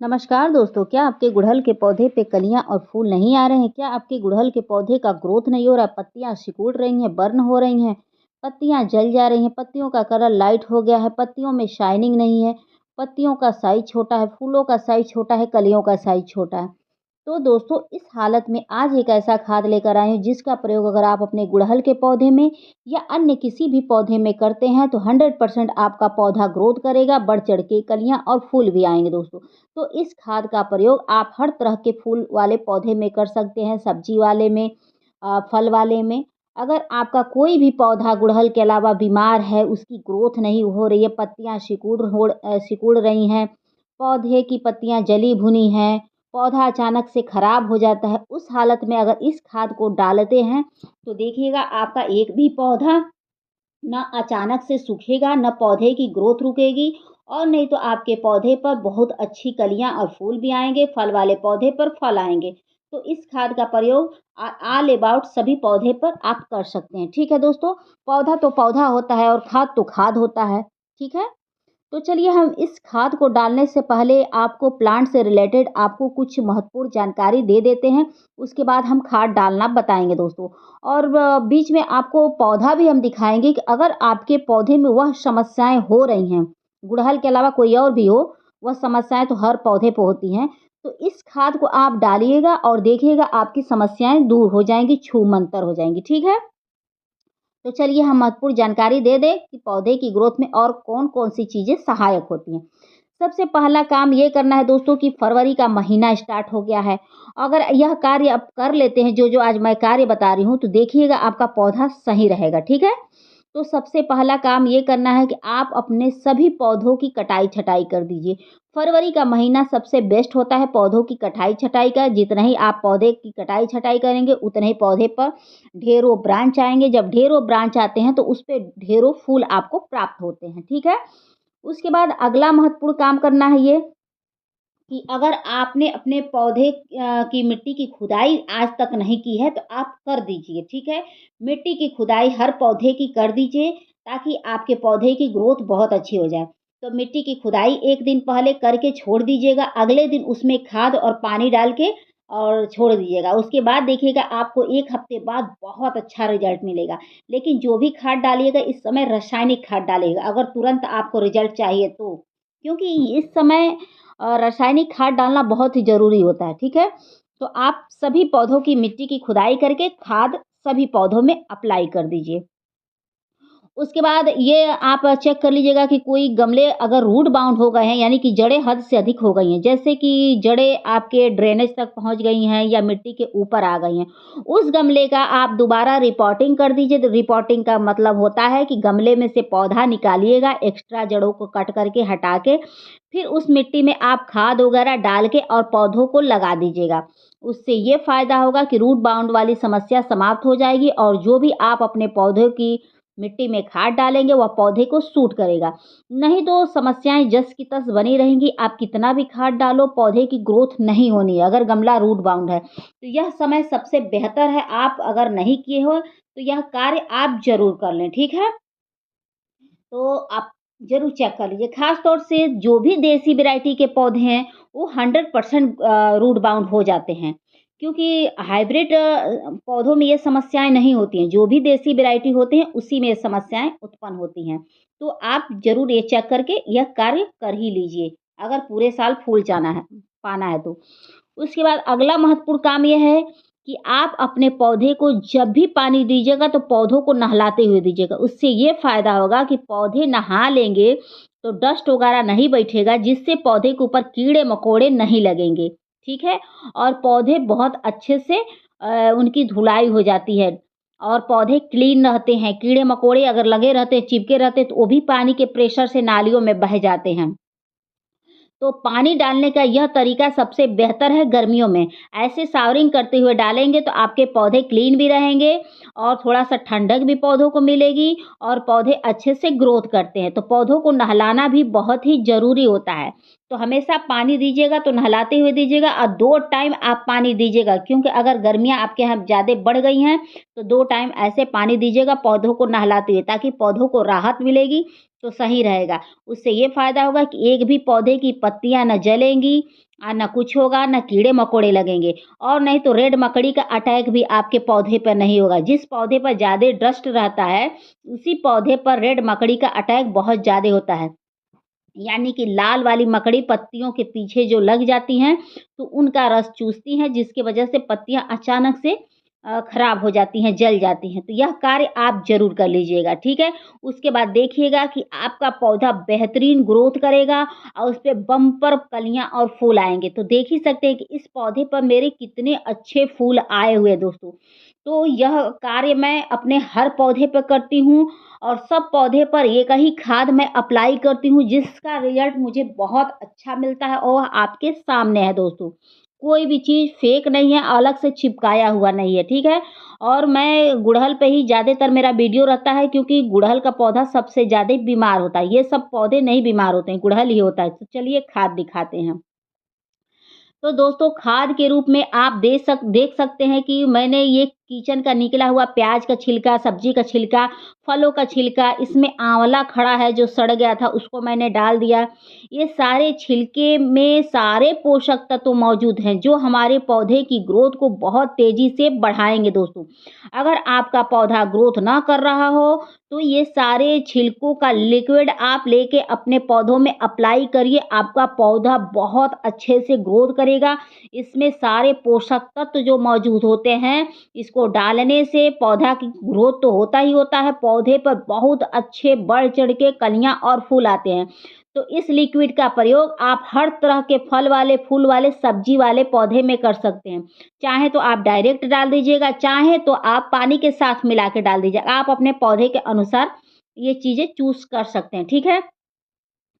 नमस्कार दोस्तों, क्या आपके गुड़हल के पौधे पे कलियां और फूल नहीं आ रहे हैं? क्या आपके गुड़हल के पौधे का ग्रोथ नहीं हो रहा है? पत्तियां सिकुड़ रही हैं, बर्न हो रही हैं, पत्तियां जल जा रही हैं, पत्तियों का कलर लाइट हो गया है, पत्तियों में शाइनिंग नहीं है, पत्तियों का साइज छोटा है, फूलों का साइज छोटा है, कलियों का साइज छोटा है। तो दोस्तों, इस हालत में आज एक ऐसा खाद लेकर आए हैं जिसका प्रयोग अगर आप अपने गुड़हल के पौधे में या अन्य किसी भी पौधे में करते हैं तो 100% आपका पौधा ग्रोथ करेगा, बढ़ चढ़ के कलियां और फूल भी आएंगे दोस्तों। तो इस खाद का प्रयोग आप हर तरह के फूल वाले पौधे में कर सकते हैं, सब्जी वाले में, फल वाले में। अगर आपका कोई भी पौधा गुड़हल के अलावा बीमार है, उसकी ग्रोथ नहीं हो रही है, पत्तियां सिकुड़ रही हैं, पौधे की पत्तियां जली भुनी हैं, पौधा अचानक से खराब हो जाता है, उस हालत में अगर इस खाद को डालते हैं तो देखिएगा आपका एक भी पौधा ना अचानक से सूखेगा, ना पौधे की ग्रोथ रुकेगी और नहीं तो आपके पौधे पर बहुत अच्छी कलियां और फूल भी आएंगे, फल वाले पौधे पर फल आएंगे। तो इस खाद का प्रयोग ऑल अबाउट सभी पौधे पर आप कर सकते हैं। ठीक है दोस्तों, पौधा तो पौधा होता है और खाद तो खाद होता है। ठीक है, तो चलिए हम इस खाद को डालने से पहले आपको प्लांट से रिलेटेड आपको कुछ महत्वपूर्ण जानकारी दे देते हैं। उसके बाद हम खाद डालना बताएँगे दोस्तों। और बीच में आपको पौधा भी हम दिखाएँगे कि अगर आपके पौधे में वह समस्याएँ हो रही हैं, गुड़हल के अलावा कोई और भी हो, वह समस्याएँ तो हर पौधे पे होती हैं। तो इस खाद को आप डालिएगा और देखिएगा आपकी समस्याएँ दूर हो जाएँगी, छूमंतर हो जाएँगी। ठीक है? तो चलिए हम महत्वपूर्ण जानकारी दे दें कि पौधे की ग्रोथ में और कौन-कौन सी चीज़ें सहायक होती हैं। सबसे पहला काम ये करना है दोस्तों कि फरवरी का महीना स्टार्ट हो गया है। अगर यह कार्य आप कर लेते हैं जो-जो आज मैं कार्य बता रही हूँ, तो देखिएगा आपका पौधा सही रहेगा, ठीक है? तो सबसे पहला काम ये करना है कि आप अपने सभी पौधों की कटाई-छँटाई कर दीजिए। फरवरी का महीना सबसे बेस्ट होता है पौधों की कटाई-छँटाई का। जितना ही आप पौधे की कटाई-छँटाई करेंगे, उतने ही पौधे पर ढेरों ब्रांच आएँगे। जब ढेरों ब्रांच आते हैं, तो उसपे ढेरों फूल आपको प्राप्त होते हैं, ठीक है? उसके बाद अगला महत्वपूर्ण काम करना है ये कि अगर आपने अपने पौधे की मिट्टी की खुदाई आज तक नहीं की है, तो आप कर दीजिए, ठीक है? मिट्टी की खुदाई हर पौधे की कर दीजिए, ताकि आपके पौधे की ग्रोथ बहुत अच्छी हो जाए। तो मिट्टी की खुदाई 1 दिन पहले करके छोड़ दीजिएगा, अगले दिन उसमें खाद और पानी डाल के और छोड़ दीजिएगा। उसके बाद देखिएगा आपको 1 हफ्ते बाद बहुत अच्छा रिज़ल्ट मिलेगा। लेकिन जो भी खाद डालिएगा, इस समय रासायनिक खाद डालिएगा, अगर तुरंत आपको रिज़ल्ट चाहिए तो। क्योंकि इस समय रासायनिक खाद डालना बहुत ही ज़रूरी होता है, ठीक है? तो आप सभी पौधों की मिट्टी की खुदाई करके खाद सभी पौधों में अप्लाई कर दीजिए। उसके बाद ये आप चेक कर लीजिएगा कि कोई गमले अगर रूट बाउंड हो गए हैं, यानी कि जड़ें हद से अधिक हो गई हैं, जैसे कि जड़ें आपके ड्रेनेज तक पहुँच गई हैं या मिट्टी के ऊपर आ गई हैं, उस गमले का आप दोबारा रिपोर्टिंग कर दीजिए। तो रिपोर्टिंग का मतलब होता है कि गमले में से पौधा निकालिएगा, एक्स्ट्रा जड़ों को कट करके हटा के, फिर उस मिट्टी में आप खाद वगैरह डाल के और पौधों को लगा दीजिएगा। उससे ये फ़ायदा होगा कि रूट बाउंड वाली समस्या समाप्त हो जाएगी और जो भी आप अपने पौधों की मिट्टी में खाद डालेंगे वह पौधे को सूट करेगा। नहीं तो समस्याएँ जस की तस बनी रहेंगी, आप कितना भी खाद डालो पौधे की ग्रोथ नहीं होनी है, अगर गमला रूट बाउंड है। तो यह समय सबसे बेहतर है, आप अगर नहीं किए हो तो यह कार्य आप ज़रूर कर लें, ठीक है? तो आप ज़रूर चेक कर लीजिए। ख़ास तौर से जो भी देसी वैरायटी के पौधे हैं, वो 100% रूट बाउंड हो जाते हैं। क्योंकि हाइब्रिड पौधों में ये समस्याएँ नहीं होती हैं। जो भी देसी वैरायटी होते हैं, उसी में ये समस्याएँ उत्पन्न होती हैं। तो आप ज़रूर ये चेक करके यह कार्य कर ही लीजिए, अगर पूरे साल फूल पाना है तो। उसके बाद अगला महत्वपूर्ण काम ये है कि आप अपने पौधे को जब भी पानी दीजिएगा तो पौधों को नहलाते हुए दीजिएगा। उससे ये फ़ायदा होगा कि पौधे नहा लेंगे तो डस्ट वगैरह नहीं बैठेगा, जिससे पौधे के ऊपर कीड़े-मकोड़े नहीं लगेंगे, ठीक है? और पौधे बहुत अच्छे से उनकी धुलाई हो जाती है और पौधे क्लीन रहते हैं। कीड़े-मकोड़े अगर लगे रहते हैं, चिपके रहते हैं तो वो भी पानी के प्रेशर से नालियों में बह जाते हैं। तो पानी डालने का यह तरीका सबसे बेहतर है गर्मियों में। ऐसे शावरिंग करते हुए डालेंगे तो आपके पौधे क्लीन भी रहेंगे और थोड़ा-सा ठंडक भी पौधों को मिलेगी और पौधे अच्छे से ग्रोथ करते हैं। तो पौधों को नहलाना भी बहुत ही ज़रूरी होता है। तो हमेशा पानी दीजिएगा तो नहलाते हुए दीजिएगा और 2 टाइम आप पानी दीजिएगा, क्योंकि अगर गर्मियाँ आपके यहाँ ज़्यादा बढ़ गई हैं तो 2 टाइम ऐसे पानी दीजिएगा पौधों को नहलाते हुए, ताकि पौधों को राहत मिलेगी तो सही रहेगा। उससे ये फ़ायदा होगा कि एक भी पौधे की पत्तियाँ न जलेंगी ना कुछ होगा, ना कीड़े-मकोड़े लगेंगे, और नहीं तो रेड मकड़ी का अटैक भी आपके पौधे पर नहीं होगा। जिस पौधे पर ज़्यादा डस्ट रहता है, उसी पौधे पर रेड मकड़ी का अटैक बहुत ज़्यादा होता है। यानी कि लाल वाली मकड़ी पत्तियों के पीछे जो लग जाती हैं, तो उनका रस चूसती हैं, जिसकी वजह से पत्तियाँ अचानक से खराब हो जाती हैं, जल जाती हैं। तो यह कार्य आप ज़रूर कर लीजिएगा, ठीक है? उसके बाद देखिएगा कि आपका पौधा बेहतरीन ग्रोथ करेगा और उसपे बम्पर कलियाँ और फूल आएँगे। तो देख ही सकते हैं कि इस पौधे पर मेरे कितने अच्छे फूल आए हुए हैं दोस्तों। तो यह कार्य मैं अपने हर पौधे पे करती हूँ और सब पौधे पर एक ही खाद मैं अप्लाई करती हूँ, जिसका रिज़ल्ट मुझे बहुत अच्छा मिलता है और आपके सामने है दोस्तों। कोई भी चीज़ फ़ेक नहीं है, अलग से चिपकाया हुआ नहीं है, ठीक है? और मैं गुड़हल पे ही ज़्यादातर मेरा वीडियो रहता है, क्योंकि गुड़हल का पौधा सबसे ज़्यादा बीमार होता है। ये सब पौधे नहीं बीमार होते हैं, गुड़हल ही होता है। तो चलिए खाद दिखाते हैं। तो दोस्तों खाद के रूप में आप देख सकते हैं कि मैंने ये किचन का निकला हुआ प्याज का छिलका, सब्जी का छिलका, फलों का छिलका, इसमें आंवला खड़ा है जो सड़ गया था उसको मैंने डाल दिया। ये सारे छिलके में सारे पोषक तत्व मौजूद हैं जो हमारे पौधे की ग्रोथ को बहुत तेज़ी से बढ़ाएँगे दोस्तों। अगर आपका पौधा ग्रोथ ना कर रहा हो तो ये सारे छिलकों का लिक्विड आप लेके अपने पौधों में अप्लाई करिए, आपका पौधा बहुत अच्छे से ग्रोथ करेगा। इसमें सारे पोषक तत्व जो मौजूद होते हैं, इसको डालने से पौधा की ग्रोथ तो होता ही होता है, पौधे पर बहुत अच्छे बढ़ चढ़ के कलियाँ और फूल आते हैं। तो इस लिक्विड का प्रयोग आप हर तरह के फल वाले, फूल वाले, सब्जी वाले पौधे में कर सकते हैं। चाहे तो आप डायरेक्ट डाल दीजिएगा, चाहे तो आप पानी के साथ मिला के डाल दीजिएगा। आप अपने पौधे के अनुसार ये चीज़ें चूज़ कर सकते हैं, ठीक है?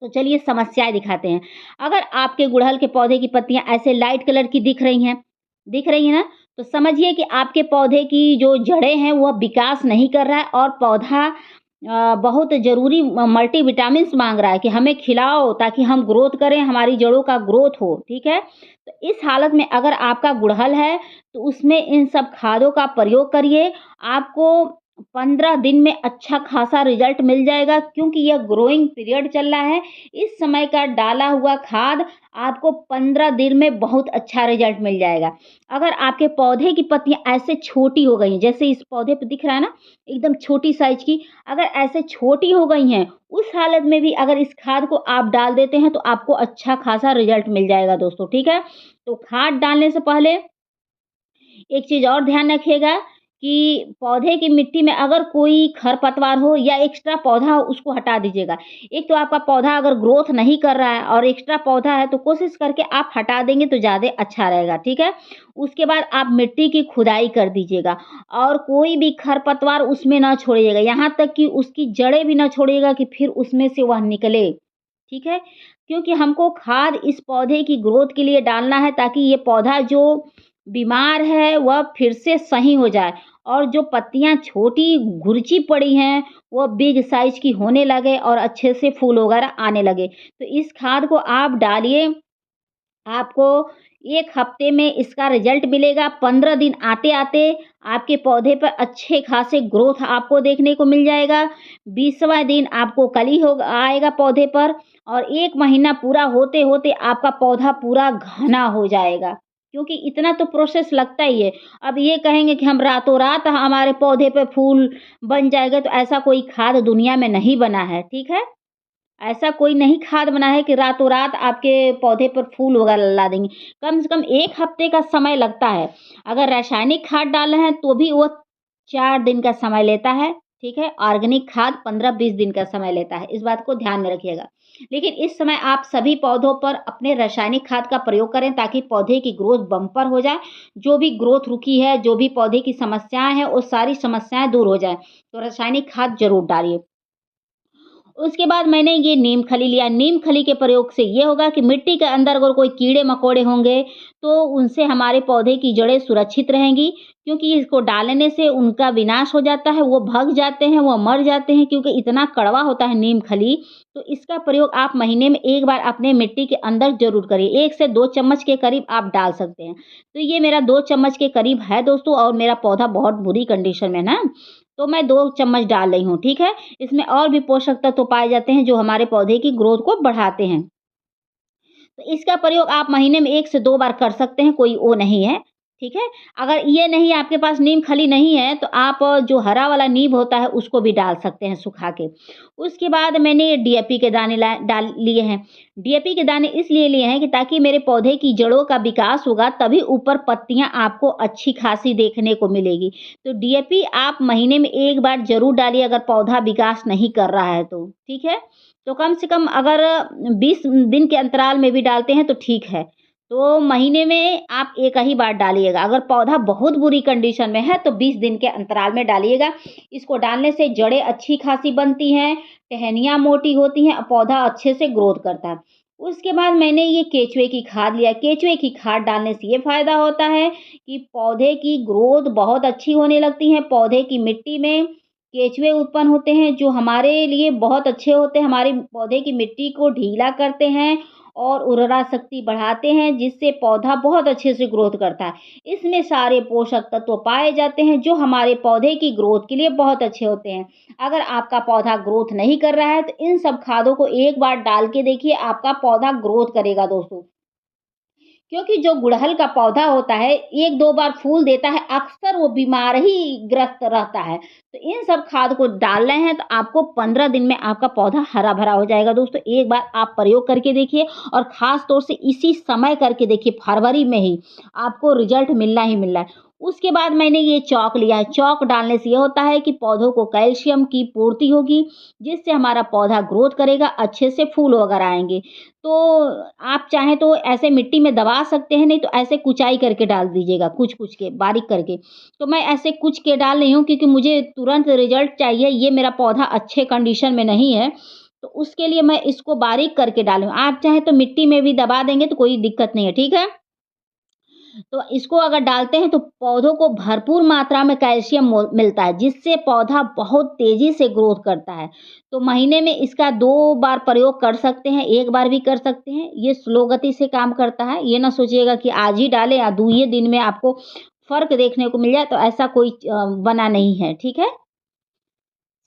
तो चलिए समस्याएँ दिखाते हैं। अगर आपके गुड़हल के पौधे की पत्तियाँ ऐसे लाइट कलर की दिख रही हैं ना? तो समझिए कि आपके पौधे की जो जड़ें हैं वह विकास नहीं कर रहा है और पौधा बहुत ज़रूरी मल्टीविटामिन्स माँग रहा है कि हमें खिलाओ ताकि हम ग्रोथ करें, हमारी जड़ों का ग्रोथ हो, ठीक है? तो इस हालत में अगर आपका गुड़हल है, तो उसमें इन सब खादों का प्रयोग करिए। आपको 15 दिन में अच्छा खासा रिज़ल्ट मिल जाएगा, क्योंकि यह ग्रोइंग पीरियड चल रहा है। इस समय का डाला हुआ खाद आपको 15 दिन में बहुत अच्छा रिज़ल्ट मिल जाएगा। अगर आपके पौधे की पत्तियाँ ऐसे छोटी हो गई हैं, जैसे इस पौधे पे दिख रहा है ना, एकदम छोटी साइज़ की, अगर ऐसे छोटी हो गई हैं, उस हालत में भी अगर इस खाद को आप डाल देते हैं, तो आपको अच्छा खासा रिज़ल्ट मिल जाएगा दोस्तों, ठीक है? तो खाद डालने से पहले एक चीज़ और ध्यान रखिएगा कि पौधे की मिट्टी में अगर कोई खरपतवार हो या एक्स्ट्रा पौधा हो, उसको हटा दीजिएगा। एक तो आपका पौधा अगर ग्रोथ नहीं कर रहा है और एक्स्ट्रा पौधा है, तो कोशिश करके आप हटा देंगे तो ज़्यादा अच्छा रहेगा, ठीक है? उसके बाद आप मिट्टी की खुदाई कर दीजिएगा और कोई भी खरपतवार उसमें ना छोड़िएगा, यहाँ तक कि उसकी जड़ें भी ना छोड़िएगा कि फिर उसमें से वह निकले, ठीक है? क्योंकि हमको खाद इस पौधे की ग्रोथ के लिए डालना है, ताकि ये पौधा जो बीमार है वह फिर से सही हो जाए और जो पत्तियाँ छोटी घुरची पड़ी हैं वह बिग साइज की होने लगे और अच्छे से फूल वगैरह आने लगे। तो इस खाद को आप डालिए, आपको 1 हफ्ते में इसका रिज़ल्ट मिलेगा। 15 दिन आते-आते आपके पौधे पर अच्छे खासे ग्रोथ आपको देखने को मिल जाएगा। 20वाँ दिन आपको कली हो आएगा पौधे पर और 1 महीना पूरा होते-होते आपका पौधा पूरा घना हो जाएगा। क्योंकि इतना तो प्रोसेस लगता ही है। अब ये कहेंगे कि हम रातों-रात हमारे पौधे पे फूल बन जाएगा, तो ऐसा कोई खाद दुनिया में नहीं बना है, ठीक है? ऐसा कोई नहीं खाद बना है कि रातों-रात आपके पौधे पर फूल वगैरह ला देंगे। कम से कम 1 हफ्ते का समय लगता है। अगर रासायनिक खाद डाल रहे हैं तो भी वो 4 दिन का समय लेता है, ठीक है? ऑर्गेनिक खाद 15-20 दिन का समय लेता है। इस बात को ध्यान में रखिएगा। लेकिन इस समय आप सभी पौधों पर अपने रासायनिक खाद का प्रयोग करें, ताकि पौधे की ग्रोथ बम्पर हो जाए। जो भी ग्रोथ रुकी है, जो भी पौधे की समस्याएँ हैं, वो सारी समस्याएँ दूर हो जाएँ। तो रासायनिक खाद ज़रूर डालिए। उसके बाद मैंने ये नीम खली लिया। नीम खली के प्रयोग से ये होगा कि मिट्टी के अंदर अगर कोई कीड़े-मकोड़े होंगे, तो उनसे हमारे पौधे की जड़ें सुरक्षित रहेंगी, क्योंकि इसको डालने से उनका विनाश हो जाता है, वो भग जाते हैं, वो मर जाते हैं क्योंकि इतना कड़वा होता है नीम खली। तो इसका प्रयोग आप महीने में 1 बार अपने मिट्टी के अंदर ज़रूर करिए। 1 से 2 चम्मच के करीब आप डाल सकते हैं। तो ये मेरा 2 चम्मच के करीब है दोस्तों, और मेरा पौधा बहुत बुरी कंडीशन में ना, तो मैं 2 चम्मच डाल रही हूँ, ठीक है? इसमें और भी पोषक तत्व पाए जाते हैं जो हमारे पौधे की ग्रोथ को बढ़ाते हैं। तो इसका प्रयोग आप महीने में 1 से 2 बार कर सकते हैं, कोई वो नहीं है, ठीक है? अगर ये नहीं, आपके पास नीम खली नहीं है, तो आप जो हरा वाला नीम होता है उसको भी डाल सकते हैं सुखा के। उसके बाद मैंने डीएपी के दाने डाल लिए हैं। डीएपी के दाने इसलिए लिए हैं कि ताकि मेरे पौधे की जड़ों का विकास होगा, तभी ऊपर पत्तियाँ आपको अच्छी खासी देखने को मिलेगी। तो डीएपी आप महीने में 1 बार ज़रूर डालिए अगर पौधा विकास नहीं कर रहा है तो, ठीक है? तो कम से कम अगर 20 दिन के अंतराल में भी डालते हैं तो ठीक है। तो महीने में आप 1 ही बार डालिएगा। अगर पौधा बहुत बुरी कंडीशन में है तो 20 दिन के अंतराल में डालिएगा। इसको डालने से जड़ें अच्छी खासी बनती हैं, टहनियाँ मोटी होती हैं, पौधा अच्छे से ग्रोथ करता है। उसके बाद मैंने ये केचुए की खाद लिया। केचुए की खाद डालने से ये फ़ायदा होता है कि पौधे की ग्रोथ बहुत अच्छी होने लगती है। पौधे की मिट्टी में केचुए उत्पन्न होते हैं जो हमारे लिए बहुत अच्छे होते हैं, हमारे पौधे की मिट्टी को ढीला करते हैं और उर्वरा शक्ति बढ़ाते हैं, जिससे पौधा बहुत अच्छे से ग्रोथ करता है। इसमें सारे पोषक तत्व पाए जाते हैं जो हमारे पौधे की ग्रोथ के लिए बहुत अच्छे होते हैं। अगर आपका पौधा ग्रोथ नहीं कर रहा है तो इन सब खादों को एक बार डाल के देखिए, आपका पौधा ग्रोथ करेगा दोस्तों। क्योंकि जो गुड़हल का पौधा होता है, 1-2 बार फूल देता है, अक्सर वो बीमार ही ग्रस्त रहता है। तो इन सब खाद को डाल रहे हैं तो आपको 15 दिन में आपका पौधा हरा-भरा हो जाएगा दोस्तों। एक बार आप प्रयोग करके देखिए, और ख़ास तौर से इसी समय करके देखिए, फरवरी में ही आपको रिज़ल्ट मिलना ही मिलना है। उसके बाद मैंने ये चॉक लिया है। चॉक डालने से ये होता है कि पौधों को कैल्शियम की पूर्ति होगी, जिससे हमारा पौधा ग्रोथ करेगा, अच्छे से फूल वगैरह आएँगे। तो आप चाहें तो ऐसे मिट्टी में दबा सकते हैं, नहीं तो ऐसे कुचाई करके डाल दीजिएगा, कुच-कुच के, बारीक करके। तो मैं ऐसे कुच के डाल रही हूँ क्योंकि मुझे तुरंत रिज़ल्ट चाहिए, ये मेरा पौधा अच्छे कंडीशन में नहीं है, तो उसके लिए मैं इसको बारीक करके डाली हूँ। आप चाहें तो मिट्टी में भी दबा देंगे तो कोई दिक्कत नहीं है, ठीक है? तो इसको अगर डालते हैं तो पौधों को भरपूर मात्रा में कैल्शियम मिलता है, जिससे पौधा बहुत तेज़ी से ग्रोथ करता है। तो महीने में इसका 2 बार प्रयोग कर सकते हैं, 1 बार भी कर सकते हैं। ये स्लो गति से काम करता है। ये ना सोचिएगा कि आज ही डालें या 2 ही दिन में आपको फ़र्क देखने को मिल जाए, तो ऐसा कोई बना नहीं है, ठीक है?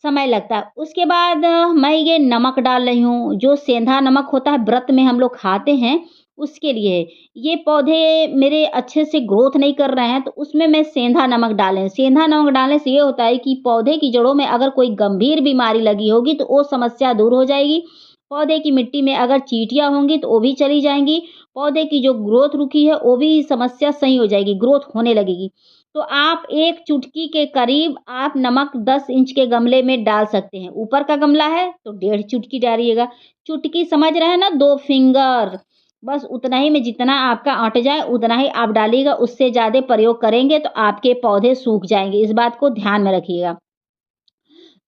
समय लगता है। उसके बाद मैं ये नमक डाल रही हूँ, जो सेंधा नमक होता है, व्रत में हम लोग खाते हैं, उसके लिए है। ये पौधे मेरे अच्छे से ग्रोथ नहीं कर रहे हैं, तो उसमें मैं सेंधा नमक डालें। सेंधा नमक डालने से ये होता है कि पौधे की जड़ों में अगर कोई गंभीर बीमारी लगी होगी, तो वो समस्या दूर हो जाएगी। पौधे की मिट्टी में अगर चींटियाँ होंगी, तो वो भी चली जाएँगी। पौधे की जो ग्रोथ रुकी है, वो भी समस्या सही हो जाएगी, ग्रोथ होने लगेगी। तो आप 1 चुटकी के करीब आप नमक 10 इंच के गमले में डाल सकते हैं। ऊपर का गमला है तो 1.5 चुटकी डालिएगा। चुटकी समझ रहे हैं ना, 2 फिंगर, बस उतना ही में जितना आपका अँट जाए उतना ही आप डालिएगा। उससे ज़्यादा प्रयोग करेंगे तो आपके पौधे सूख जाएँगे। इस बात को ध्यान में रखिएगा।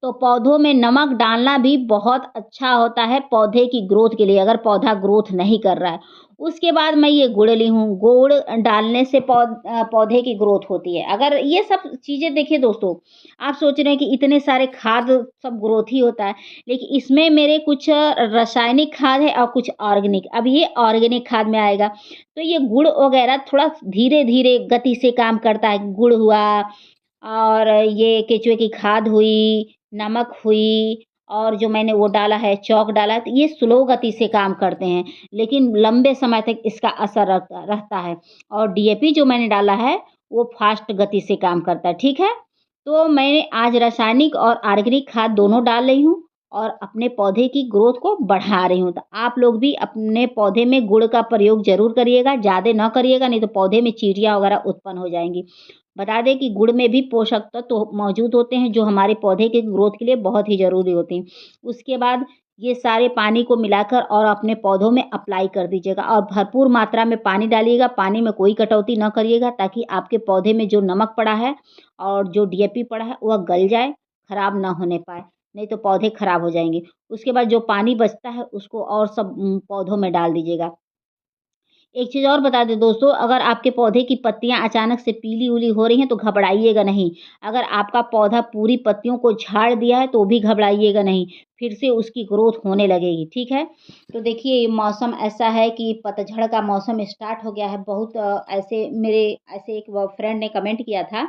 तो पौधों में नमक डालना भी बहुत अच्छा होता है पौधे की ग्रोथ के लिए, अगर पौधा ग्रोथ नहीं कर रहा है। उसके बाद मैं ये गुड़ ली हूँ। गुड़ डालने से पौधे की ग्रोथ होती है। अगर ये सब चीज़ें देखिए दोस्तों, आप सोच रहे हैं कि इतने सारे खाद सब ग्रोथ ही होता है, लेकिन इसमें मेरे कुछ रासायनिक खाद है और कुछ ऑर्गेनिक। अब ये ऑर्गेनिक खाद में आएगा। तो ये गुड़ वगैरह थोड़ा धीरे-धीरे गति से काम करता है। गुड़ हुआ, और ये केचुए की खाद हुई, नमक हुई, और जो मैंने वो डाला है, चॉक डाला है, तो ये स्लो गति से काम करते हैं, लेकिन लंबे समय तक इसका असर रहता रहता है। और डीएपी जो मैंने डाला है, वो फ़ास्ट गति से काम करता है, ठीक है? तो मैं आज रासायनिक और ऑर्गेनिक खाद दोनों डाल रही हूँ और अपने पौधे की ग्रोथ को बढ़ा रही हूँ। तो आप लोग भी अपने पौधे में गुड़ का प्रयोग ज़रूर करिएगा, ज़्यादा ना करिएगा, नहीं तो पौधे में चींटियाँ वगैरह उत्पन्न हो जाएँगी। बता दें कि गुड़ में भी पोषक तत्व तो मौजूद होते हैं जो हमारे पौधे के ग्रोथ के लिए बहुत ही ज़रूरी होते हैं। उसके बाद ये सारे पानी को मिलाकर और अपने पौधों में अप्लाई कर दीजिएगा, और भरपूर मात्रा में पानी डालिएगा। पानी में कोई कटौती न करिएगा, ताकि आपके पौधे में जो नमक पड़ा है और जो डीएपी पड़ा है वह गल जाए, खराब ना होने पाए। नहीं तो पौधे खराब हो जाएँगे। उसके बाद जो पानी बचता है उसको और सब पौधों में डाल दीजिएगा। एक चीज़ और बता दें दोस्तों, अगर आपके पौधे की पत्तियाँ अचानक से पीली-उली हो रही हैं तो घबराइएगा नहीं। अगर आपका पौधा पूरी पत्तियों को झाड़ दिया है तो भी घबराइएगा नहीं, फिर से उसकी ग्रोथ होने लगेगी, ठीक है? तो देखिए ये मौसम ऐसा है कि पतझड़ का मौसम स्टार्ट हो गया है। बहुत ऐसे एक व फ्रेंड ने कमेंट किया था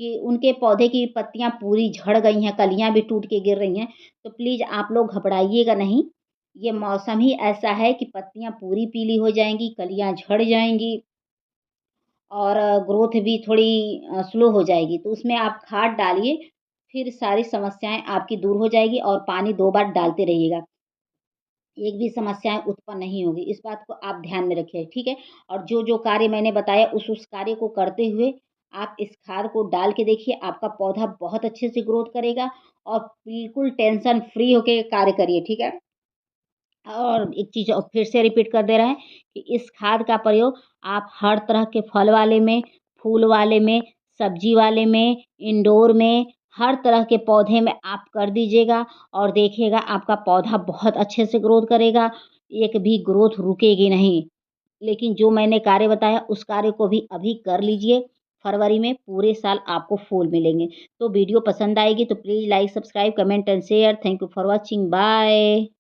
कि उनके पौधे की पत्तियाँ पूरी झड़ गई हैं, कलियाँ भी टूट के गिर रही हैं। तो प्लीज़ आप लोग घबराइएगा नहीं। ये मौसम ही ऐसा है कि पत्तियाँ पूरी पीली हो जाएँगी, कलियाँ झड़ जाएँगी और ग्रोथ भी थोड़ी स्लो हो जाएगी। तो उसमें आप खाद डालिए, फिर सारी समस्याएँ आपकी दूर हो जाएगी और पानी 2 बार डालते रहिएगा। एक भी समस्याएँ उत्पन्न नहीं होगी। इस बात को आप ध्यान में रखिए, ठीक है? और जो-जो कार्य मैंने बताया उस कार्य को करते हुए आप इस खाद को डाल के देखिए, आपका पौधा बहुत अच्छे से ग्रोथ करेगा और बिल्कुल टेंशन फ्री होके कार्य करिए, ठीक है? और एक चीज़ और फिर से रिपीट कर दे रहे हैं कि इस खाद का प्रयोग आप हर तरह के फल वाले में, फूल वाले में, सब्जी वाले में, इंडोर में, हर तरह के पौधे में आप कर दीजिएगा और देखिएगा आपका पौधा बहुत अच्छे से ग्रोथ करेगा, एक भी ग्रोथ रुकेगी नहीं। लेकिन जो मैंने कार्य बताया उस कार्य को भी अभी कर लीजिए, फरवरी में पूरे साल आपको फूल मिलेंगे। तो वीडियो पसंद आएगी तो please like, subscribe, comment and share. Thank you for watching, bye.